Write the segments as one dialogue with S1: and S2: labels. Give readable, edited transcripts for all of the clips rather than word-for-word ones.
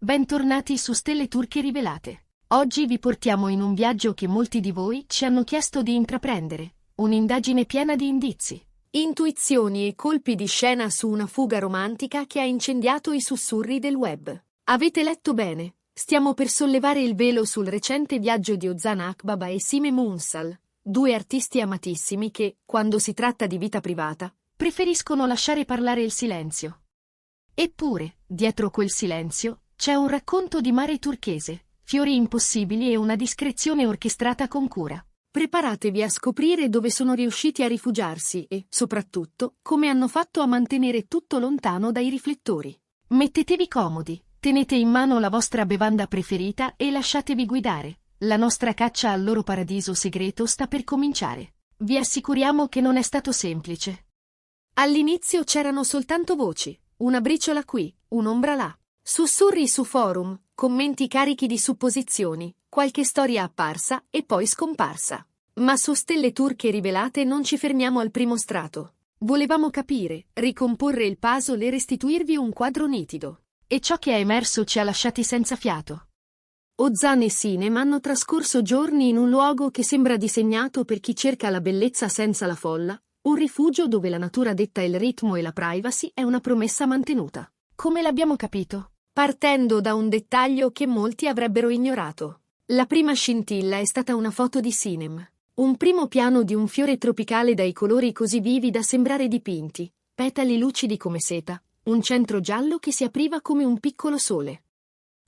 S1: Bentornati su Stelle Turche Rivelate. Oggi vi portiamo in un viaggio che molti di voi ci hanno chiesto di intraprendere, un'indagine piena di indizi, intuizioni e colpi di scena su una fuga romantica che ha incendiato i sussurri del web. Avete letto bene, stiamo per sollevare il velo sul recente viaggio di Ozan Akbaba e Sinem Unsal, due artisti amatissimi che, quando si tratta di vita privata, preferiscono lasciare parlare il silenzio. Eppure, dietro quel silenzio, c'è un racconto di mare turchese, fiori impossibili e una discrezione orchestrata con cura. Preparatevi a scoprire dove sono riusciti a rifugiarsi e, soprattutto, come hanno fatto a mantenere tutto lontano dai riflettori. Mettetevi comodi, tenete in mano la vostra bevanda preferita e lasciatevi guidare. La nostra caccia al loro paradiso segreto sta per cominciare. Vi assicuriamo che non è stato semplice. All'inizio c'erano soltanto voci, una briciola qui, un'ombra là. Sussurri su forum, commenti carichi di supposizioni, qualche storia apparsa e poi scomparsa. Ma su Stelle Turche Rivelate non ci fermiamo al primo strato. Volevamo capire, ricomporre il puzzle e restituirvi un quadro nitido. E ciò che è emerso ci ha lasciati senza fiato. Ozan e Sinem hanno trascorso giorni in un luogo che sembra disegnato per chi cerca la bellezza senza la folla, un rifugio dove la natura detta il ritmo e la privacy è una promessa mantenuta. Come l'abbiamo capito? Partendo da un dettaglio che molti avrebbero ignorato. La prima scintilla è stata una foto di Sinem. Un primo piano di un fiore tropicale dai colori così vivi da sembrare dipinti, petali lucidi come seta, un centro giallo che si apriva come un piccolo sole.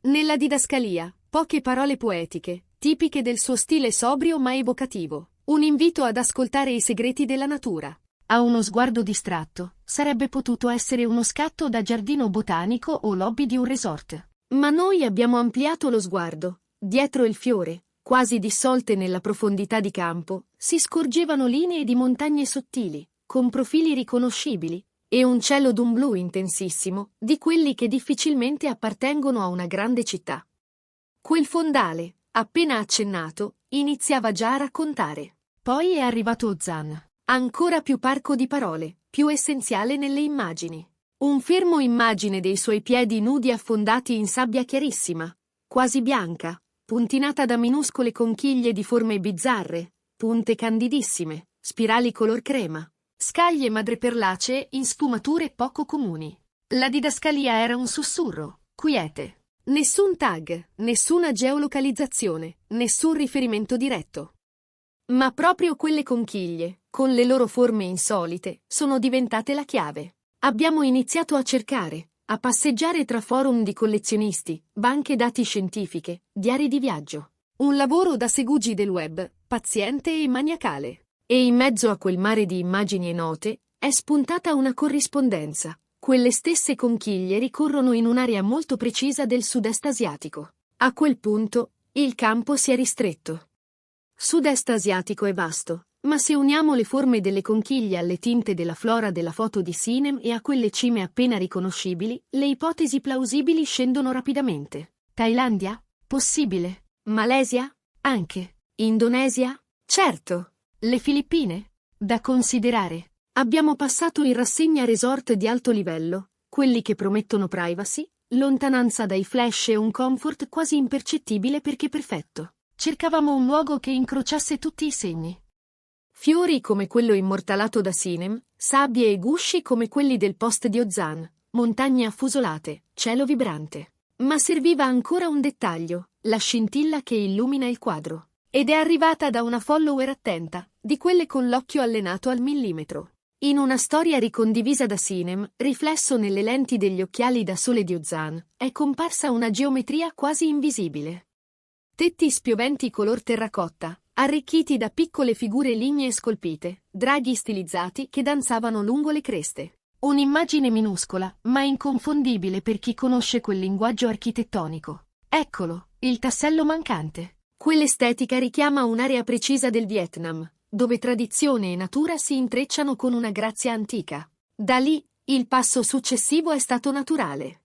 S1: Nella didascalia, poche parole poetiche, tipiche del suo stile sobrio ma evocativo, un invito ad ascoltare i segreti della natura. A uno sguardo distratto, sarebbe potuto essere uno scatto da giardino botanico o lobby di un resort. Ma noi abbiamo ampliato lo sguardo. Dietro il fiore, quasi dissolte nella profondità di campo, si scorgevano linee di montagne sottili, con profili riconoscibili, e un cielo d'un blu intensissimo, di quelli che difficilmente appartengono a una grande città. Quel fondale, appena accennato, iniziava già a raccontare. Poi è arrivato Ozan. Ancora più parco di parole, più essenziale nelle immagini. Un fermo immagine dei suoi piedi nudi affondati in sabbia chiarissima, quasi bianca, puntinata da minuscole conchiglie di forme bizzarre, punte candidissime, spirali color crema, scaglie madreperlacee in sfumature poco comuni. La didascalia era un sussurro, quiete. Nessun tag, nessuna geolocalizzazione, nessun riferimento diretto. Ma proprio quelle conchiglie, con le loro forme insolite, sono diventate la chiave. Abbiamo iniziato a cercare, a passeggiare tra forum di collezionisti, banche dati scientifiche, diari di viaggio. Un lavoro da segugi del web, paziente e maniacale. E in mezzo a quel mare di immagini e note, è spuntata una corrispondenza. Quelle stesse conchiglie ricorrono in un'area molto precisa del sud-est asiatico. A quel punto, il campo si è ristretto. Sud-est asiatico è vasto, ma se uniamo le forme delle conchiglie alle tinte della flora della foto di Sinem e a quelle cime appena riconoscibili, le ipotesi plausibili scendono rapidamente. Thailandia? Possibile. Malesia? Anche. Indonesia? Certo. Le Filippine? Da considerare. Abbiamo passato in rassegna resort di alto livello, quelli che promettono privacy, lontananza dai flash e un comfort quasi impercettibile perché perfetto. Cercavamo un luogo che incrociasse tutti i segni. Fiori come quello immortalato da Sinem, sabbie e gusci come quelli del post di Ozan, montagne affusolate, cielo vibrante. Ma serviva ancora un dettaglio, la scintilla che illumina il quadro. Ed è arrivata da una follower attenta, di quelle con l'occhio allenato al millimetro. In una storia ricondivisa da Sinem, riflesso nelle lenti degli occhiali da sole di Ozan, è comparsa una geometria quasi invisibile. Tetti spioventi color terracotta, arricchiti da piccole figure lignee scolpite, draghi stilizzati che danzavano lungo le creste. Un'immagine minuscola, ma inconfondibile per chi conosce quel linguaggio architettonico. Eccolo, il tassello mancante. Quell'estetica richiama un'area precisa del Vietnam, dove tradizione e natura si intrecciano con una grazia antica. Da lì, il passo successivo è stato naturale.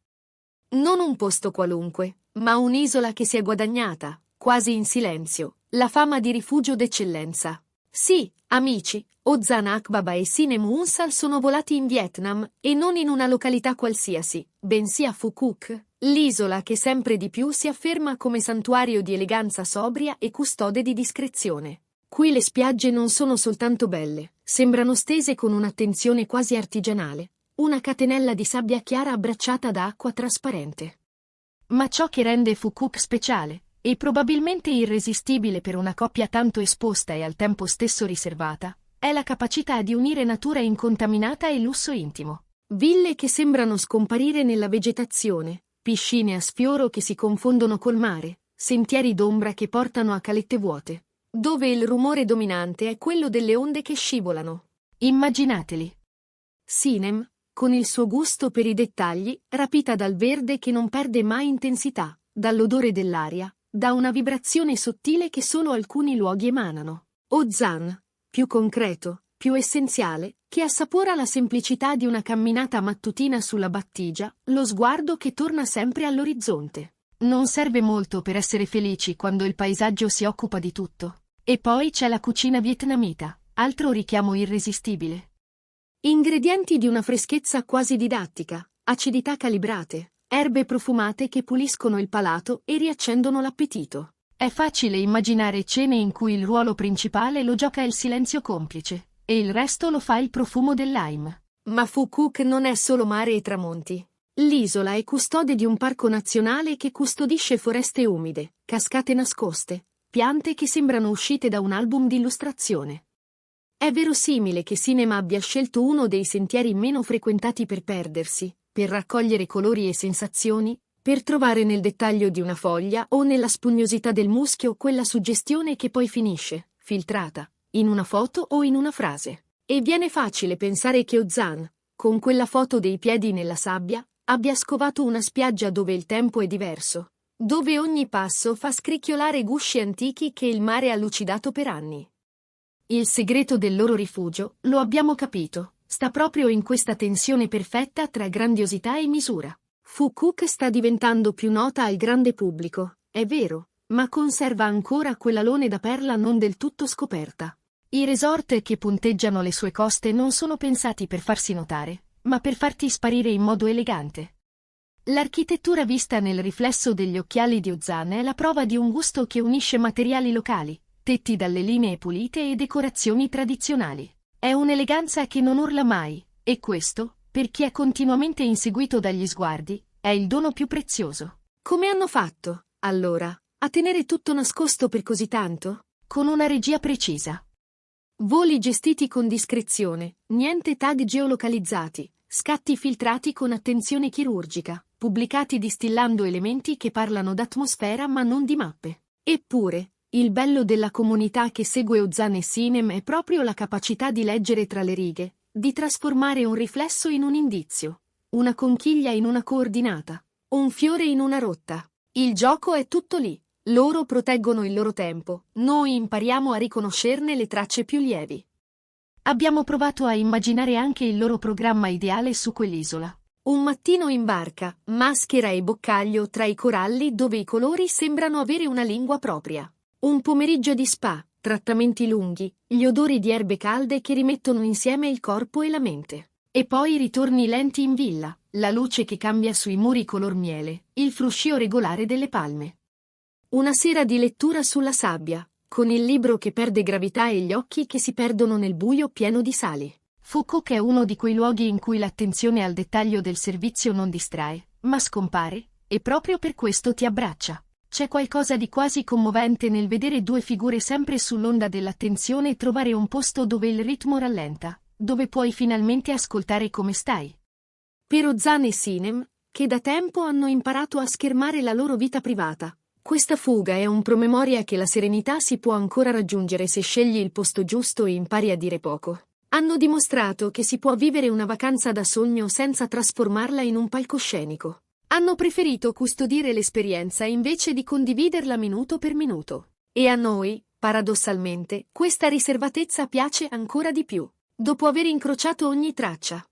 S1: Non un posto qualunque, ma un'isola che si è guadagnata, quasi in silenzio, la fama di rifugio d'eccellenza. Sì, amici, Ozan Akbaba e Sinem Unsal sono volati in Vietnam, e non in una località qualsiasi, bensì a Phu Quoc, L'isola che sempre di più si afferma come santuario di eleganza sobria e custode di discrezione. Qui le spiagge non sono soltanto belle, sembrano stese con un'attenzione quasi artigianale, una catenella di sabbia chiara abbracciata da acqua trasparente. Ma ciò che rende Fukuk speciale, e probabilmente irresistibile per una coppia tanto esposta e al tempo stesso riservata, è la capacità di unire natura incontaminata e lusso intimo. Ville che sembrano scomparire nella vegetazione, piscine a sfioro che si confondono col mare, sentieri d'ombra che portano a calette vuote, dove il rumore dominante è quello delle onde che scivolano. Immaginateli. Sinem, con il suo gusto per i dettagli, rapita dal verde che non perde mai intensità, dall'odore dell'aria, da una vibrazione sottile che solo alcuni luoghi emanano. Ozan, più concreto, più essenziale, che assapora la semplicità di una camminata mattutina sulla battigia, lo sguardo che torna sempre all'orizzonte. Non serve molto per essere felici quando il paesaggio si occupa di tutto. E poi c'è la cucina vietnamita, altro richiamo irresistibile. Ingredienti di una freschezza quasi didattica, acidità calibrate, erbe profumate che puliscono il palato e riaccendono l'appetito. È facile immaginare cene in cui il ruolo principale lo gioca il silenzio complice, e il resto lo fa il profumo del lime. Ma Fukuk non è solo mare e tramonti. L'isola è custode di un parco nazionale che custodisce foreste umide, cascate nascoste, piante che sembrano uscite da un album di illustrazione. È verosimile che Sinem abbia scelto uno dei sentieri meno frequentati per perdersi, per raccogliere colori e sensazioni, per trovare nel dettaglio di una foglia o nella spugnosità del muschio quella suggestione che poi finisce, filtrata, in una foto o in una frase. E viene facile pensare che Ozan, con quella foto dei piedi nella sabbia, abbia scovato una spiaggia dove il tempo è diverso, dove ogni passo fa scricchiolare gusci antichi che il mare ha lucidato per anni. Il segreto del loro rifugio, lo abbiamo capito, sta proprio in questa tensione perfetta tra grandiosità e misura. Fukuk sta diventando più nota al grande pubblico, è vero, ma conserva ancora quell'alone da perla non del tutto scoperta. I resort che punteggiano le sue coste non sono pensati per farsi notare, ma per farti sparire in modo elegante. L'architettura vista nel riflesso degli occhiali di Ozan è la prova di un gusto che unisce materiali locali, tetti dalle linee pulite e decorazioni tradizionali. È un'eleganza che non urla mai, e questo, per chi è continuamente inseguito dagli sguardi, è il dono più prezioso. Come hanno fatto, allora, a tenere tutto nascosto per così tanto? Con una regia precisa. Voli gestiti con discrezione, niente tag geolocalizzati, scatti filtrati con attenzione chirurgica, pubblicati distillando elementi che parlano d'atmosfera ma non di mappe. Eppure, il bello della comunità che segue Ozan e Sinem è proprio la capacità di leggere tra le righe, di trasformare un riflesso in un indizio, una conchiglia in una coordinata, un fiore in una rotta. Il gioco è tutto lì. Loro proteggono il loro tempo, noi impariamo a riconoscerne le tracce più lievi. Abbiamo provato a immaginare anche il loro programma ideale su quell'isola. Un mattino in barca, maschera e boccaglio tra i coralli dove i colori sembrano avere una lingua propria. Un pomeriggio di spa, trattamenti lunghi, gli odori di erbe calde che rimettono insieme il corpo e la mente. E poi ritorni lenti in villa, la luce che cambia sui muri color miele, il fruscio regolare delle palme. Una sera di lettura sulla sabbia, con il libro che perde gravità e gli occhi che si perdono nel buio pieno di sali. Fukuk è uno di quei luoghi in cui l'attenzione al dettaglio del servizio non distrae, ma scompare, e proprio per questo ti abbraccia. C'è qualcosa di quasi commovente nel vedere due figure sempre sull'onda dell'attenzione e trovare un posto dove il ritmo rallenta, dove puoi finalmente ascoltare come stai. Per Ozan e Sinem, che da tempo hanno imparato a schermare la loro vita privata, questa fuga è un promemoria che la serenità si può ancora raggiungere se scegli il posto giusto e impari a dire poco. Hanno dimostrato che si può vivere una vacanza da sogno senza trasformarla in un palcoscenico. Hanno preferito custodire l'esperienza invece di condividerla minuto per minuto. E a noi, paradossalmente, questa riservatezza piace ancora di più, dopo aver incrociato ogni traccia.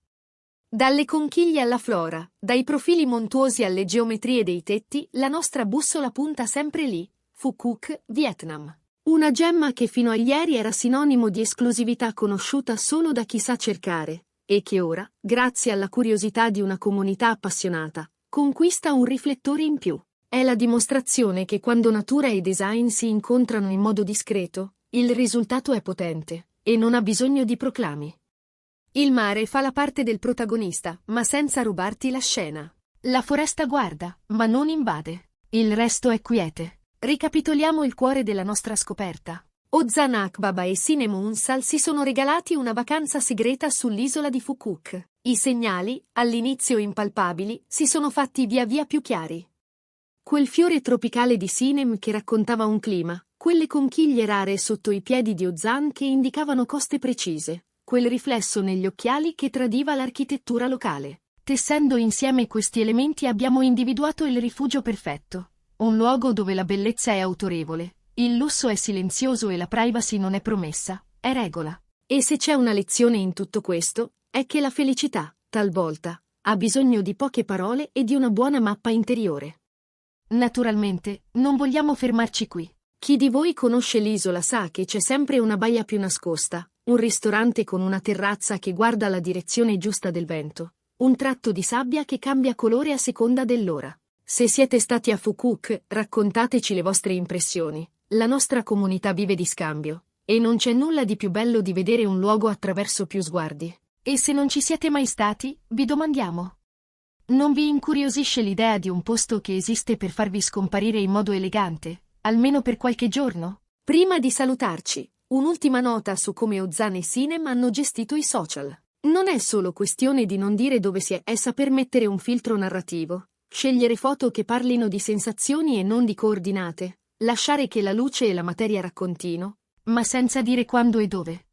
S1: Dalle conchiglie alla flora, dai profili montuosi alle geometrie dei tetti, la nostra bussola punta sempre lì, Fukuk, Vietnam. Una gemma che fino a ieri era sinonimo di esclusività conosciuta solo da chi sa cercare, e che ora, grazie alla curiosità di una comunità appassionata, conquista un riflettore in più. È la dimostrazione che quando natura e design si incontrano in modo discreto, il risultato è potente e non ha bisogno di proclami. Il mare fa la parte del protagonista, ma senza rubarti la scena. La foresta guarda, ma non invade. Il resto è quiete. Ricapitoliamo il cuore della nostra scoperta. Ozan Akbaba e Sinem Unsal si sono regalati una vacanza segreta sull'isola di Fukuk. I segnali, all'inizio impalpabili, si sono fatti via via più chiari. Quel fiore tropicale di Sinem che raccontava un clima, quelle conchiglie rare sotto i piedi di Ozan che indicavano coste precise, quel riflesso negli occhiali che tradiva l'architettura locale. Tessendo insieme questi elementi abbiamo individuato il rifugio perfetto. Un luogo dove la bellezza è autorevole, il lusso è silenzioso e la privacy non è promessa, è regola. E se c'è una lezione in tutto questo, è che la felicità, talvolta, ha bisogno di poche parole e di una buona mappa interiore. Naturalmente, non vogliamo fermarci qui. Chi di voi conosce l'isola sa che c'è sempre una baia più nascosta, un ristorante con una terrazza che guarda la direzione giusta del vento, un tratto di sabbia che cambia colore a seconda dell'ora. Se siete stati a Fukuk, raccontateci le vostre impressioni. La nostra comunità vive di scambio, e non c'è nulla di più bello di vedere un luogo attraverso più sguardi. E se non ci siete mai stati, vi domandiamo: non vi incuriosisce l'idea di un posto che esiste per farvi scomparire in modo elegante, almeno per qualche giorno? Prima di salutarci, un'ultima nota su come Ozan e Sinem hanno gestito i social. Non è solo questione di non dire dove si è saper mettere un filtro narrativo, scegliere foto che parlino di sensazioni e non di coordinate, lasciare che la luce e la materia raccontino, ma senza dire quando e dove.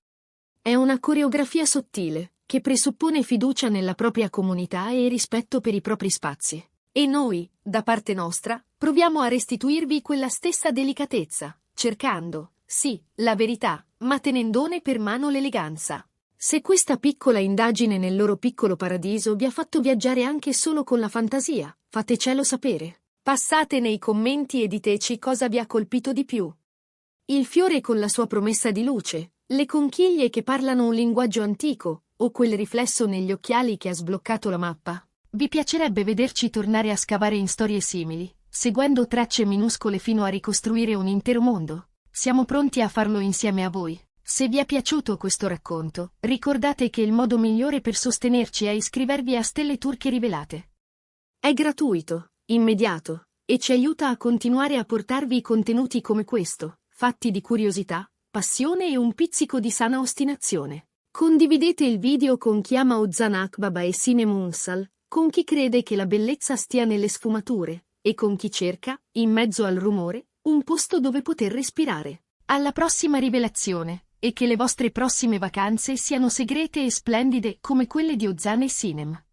S1: È una coreografia sottile, che presuppone fiducia nella propria comunità e rispetto per i propri spazi. E noi, da parte nostra, proviamo a restituirvi quella stessa delicatezza, cercando, sì, la verità, ma tenendone per mano l'eleganza. Se questa piccola indagine nel loro piccolo paradiso vi ha fatto viaggiare anche solo con la fantasia, fatecelo sapere. Passate nei commenti e diteci cosa vi ha colpito di più. Il fiore con la sua promessa di luce, le conchiglie che parlano un linguaggio antico, o quel riflesso negli occhiali che ha sbloccato la mappa. Vi piacerebbe vederci tornare a scavare in storie simili, seguendo tracce minuscole fino a ricostruire un intero mondo? Siamo pronti a farlo insieme a voi. Se vi è piaciuto questo racconto, ricordate che il modo migliore per sostenerci è iscrivervi a Stelle Turche Rivelate. È gratuito, immediato, e ci aiuta a continuare a portarvi contenuti come questo, fatti di curiosità, passione e un pizzico di sana ostinazione. Condividete il video con chi ama Ozan Akbaba e Sinem Unsal, con chi crede che la bellezza stia nelle sfumature, e con chi cerca, in mezzo al rumore, un posto dove poter respirare. Alla prossima rivelazione, e che le vostre prossime vacanze siano segrete e splendide come quelle di Ozan e Sinem.